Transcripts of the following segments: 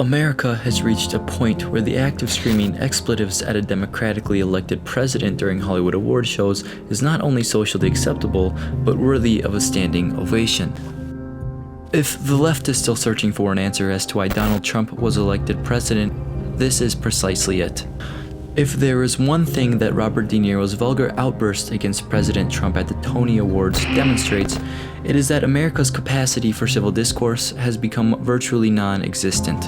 America has reached a point where the act of screaming expletives at a democratically elected president during Hollywood award shows is not only socially acceptable, but worthy of a standing ovation. If the left is still searching for an answer as to why Donald Trump was elected president, this is precisely it. If there is one thing that Robert De Niro's vulgar outburst against President Trump at the Tony Awards demonstrates, it is that America's capacity for civil discourse has become virtually non-existent.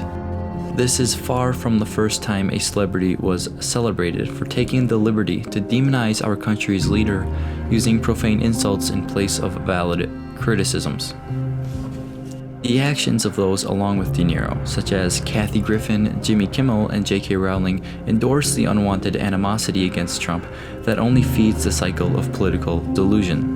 This is far from the first time a celebrity was celebrated for taking the liberty to demonize our country's leader using profane insults in place of valid criticisms. The actions of those along with De Niro, such as Kathy Griffin, Jimmy Kimmel, and J.K. Rowling, endorse the unwanted animosity against Trump that only feeds the cycle of political delusion.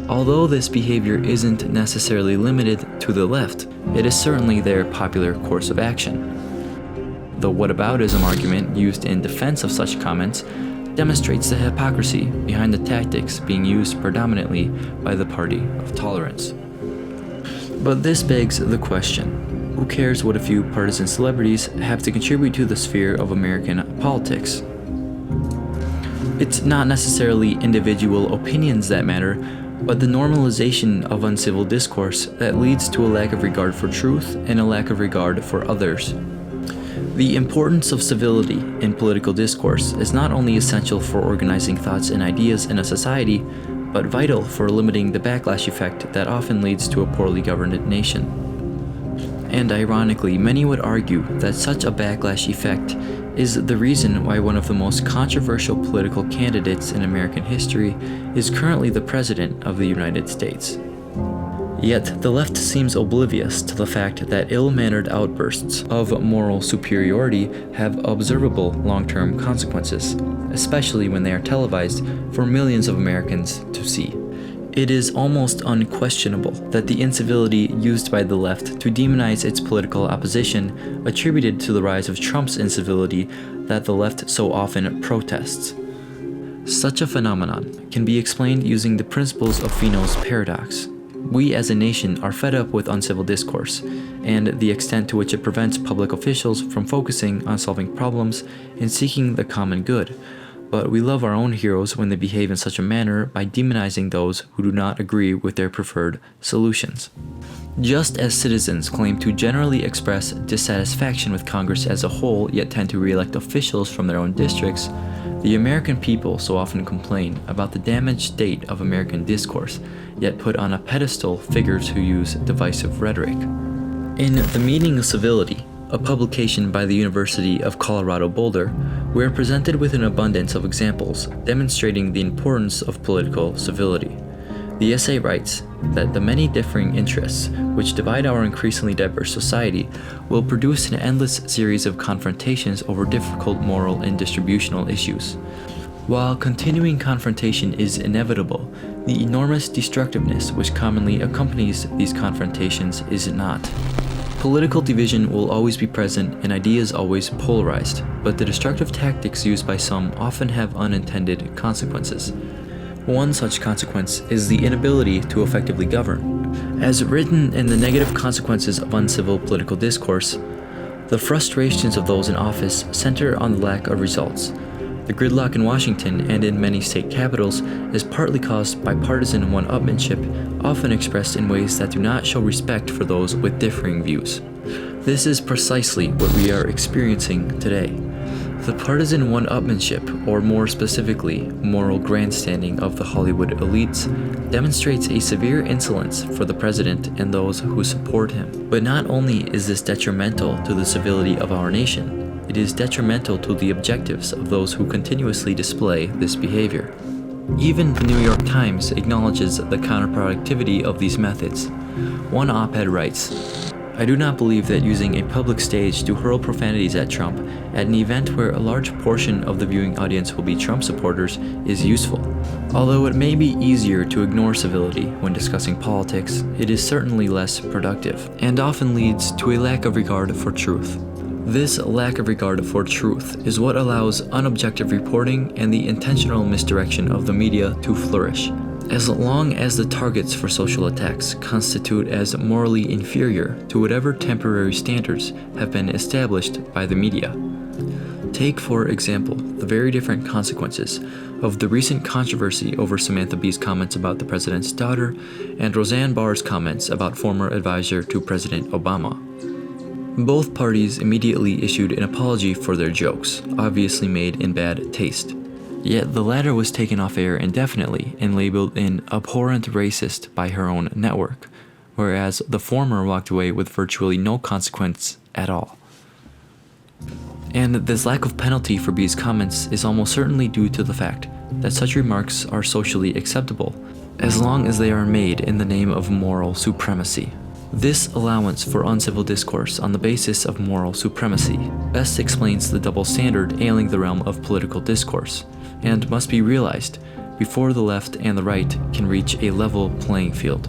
Although this behavior isn't necessarily limited to the left, it is certainly their popular course of action. The whataboutism argument used in defense of such comments demonstrates the hypocrisy behind the tactics being used predominantly by the party of tolerance. But this begs the question, who cares what a few partisan celebrities have to contribute to the sphere of American politics? It's not necessarily individual opinions that matter, but the normalization of uncivil discourse that leads to a lack of regard for truth and a lack of regard for others. The importance of civility in political discourse is not only essential for organizing thoughts and ideas in a society, but vital for limiting the backlash effect that often leads to a poorly governed nation. And ironically, many would argue that such a backlash effect is the reason why one of the most controversial political candidates in American history is currently the President of the United States. Yet, the left seems oblivious to the fact that ill-mannered outbursts of moral superiority have observable long-term consequences, especially when they are televised for millions of Americans to see. It is almost unquestionable that the incivility used by the left to demonize its political opposition attributed to the rise of Trump's incivility that the left so often protests. Such a phenomenon can be explained using the principles of Fenno's paradox. We as a nation are fed up with uncivil discourse, and the extent to which it prevents public officials from focusing on solving problems and seeking the common good. But we love our own heroes when they behave in such a manner by demonizing those who do not agree with their preferred solutions. Just as citizens claim to generally express dissatisfaction with Congress as a whole yet tend to re-elect officials from their own districts, the American people so often complain about the damaged state of American discourse, yet put on a pedestal figures who use divisive rhetoric. In The Meaning of Civility, a publication by the University of Colorado Boulder, we are presented with an abundance of examples demonstrating the importance of political civility. The essay writes that the many differing interests which divide our increasingly diverse society will produce an endless series of confrontations over difficult moral and distributional issues. While continuing confrontation is inevitable, the enormous destructiveness which commonly accompanies these confrontations is not. Political division will always be present and ideas always polarized, but the destructive tactics used by some often have unintended consequences. One such consequence is the inability to effectively govern. As written in The Negative Consequences of Uncivil Political Discourse, the frustrations of those in office center on the lack of results. The gridlock in Washington and in many state capitals is partly caused by partisan one-upmanship, often expressed in ways that do not show respect for those with differing views. This is precisely what we are experiencing today. The partisan one-upmanship, or more specifically, moral grandstanding of the Hollywood elites, demonstrates a severe insolence for the president and those who support him. But not only is this detrimental to the civility of our nation, it is detrimental to the objectives of those who continuously display this behavior. Even the New York Times acknowledges the counterproductivity of these methods. One op-ed writes, "I do not believe that using a public stage to hurl profanities at Trump at an event where a large portion of the viewing audience will be Trump supporters is useful. Although it may be easier to ignore civility when discussing politics, it is certainly less productive and often leads to a lack of regard for truth. This lack of regard for truth is what allows unobjective reporting and the intentional misdirection of the media to flourish. as long as the targets for social attacks constitute as morally inferior to whatever temporary standards have been established by the media. Take, for example, the very different consequences of the recent controversy over Samantha Bee's comments about the president's daughter and Roseanne Barr's comments about former advisor to President Obama. Both parties immediately issued an apology for their jokes, obviously made in bad taste. Yet the latter was taken off air indefinitely and labeled an abhorrent racist by her own network, whereas the former walked away with virtually no consequence at all. And this lack of penalty for Bee's comments is almost certainly due to the fact that such remarks are socially acceptable, as long as they are made in the name of moral supremacy. This allowance for uncivil discourse on the basis of moral supremacy best explains the double standard ailing the realm of political discourse, and must be realized before the left and the right can reach a level playing field.